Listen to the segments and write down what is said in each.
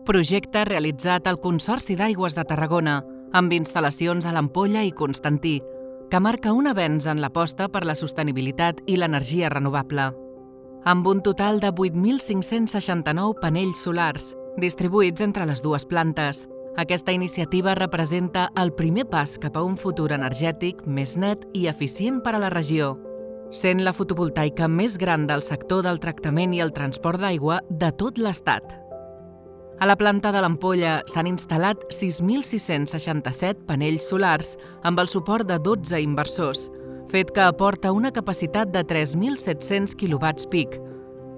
Projecte realitzat al Consorci d'Aigües de Tarragona, amb instal·lacions a l'Ampolla i Constantí, que marca un avenç en l'aposta per la sostenibilitat i l'energia renovable. Amb un total de 8.569 panells solars, distribuïts entre les dues plantes, aquesta iniciativa representa el primer pas cap a un futur energètic més net i eficient per a la regió, sent la fotovoltaica més gran del sector del tractament i el transport d'aigua de tot l'Estat. A la planta de l'Ampolla s'han instal·lat 6.667 panells solars amb el suport de 12 inversors, fet que aporta una capacitat de 3.700 kWp.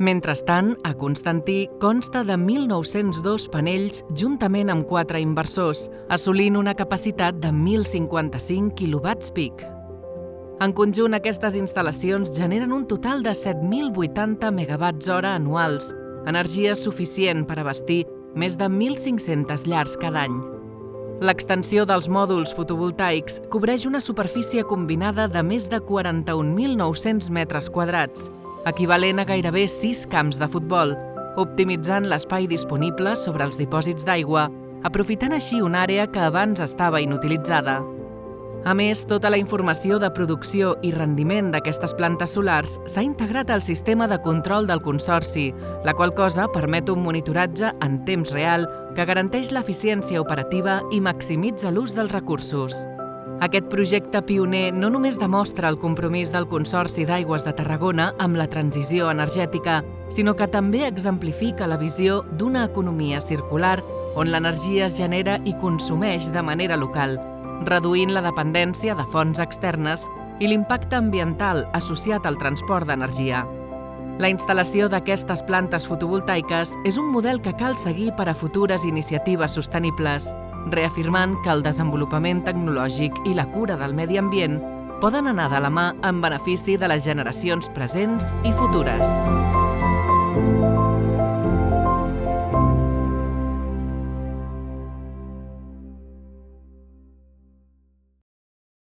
Mentrestant, a Constantí consta de 1.902 panells juntament amb 4 inversors, assolint una capacitat de 1.055 kWp. En conjunt, aquestes instal·lacions generen un total de 7.080 MWh anuals, energia suficient per abastir més de 1.500 llars cada any. L'extensió dels mòduls fotovoltaics cobreix una superfície combinada de més de 41.900 metres quadrats, equivalent a gairebé 6 camps de futbol, optimitzant l'espai disponible sobre els dipòsits d'aigua, aprofitant així una àrea que abans estava inutilitzada. A més, tota la informació de producció i rendiment d'aquestes plantes solars s'ha integrat al sistema de control del Consorci, la qual cosa permet un monitoratge en temps real que garanteix l'eficiència operativa i maximitza l'ús dels recursos. Aquest projecte pioner no només demostra el compromís del Consorci d'Aigües de Tarragona amb la transició energètica, sinó que també exemplifica la visió d'una economia circular on l'energia es genera i consumeix de manera local, reduint la dependència de fonts externes i l'impacte ambiental associat al transport d'energia. La instal·lació d'aquestes plantes fotovoltaiques és un model que cal seguir per a futures iniciatives sostenibles, reafirmant que el desenvolupament tecnològic i la cura del medi ambient poden anar de la mà en benefici de les generacions presents i futures.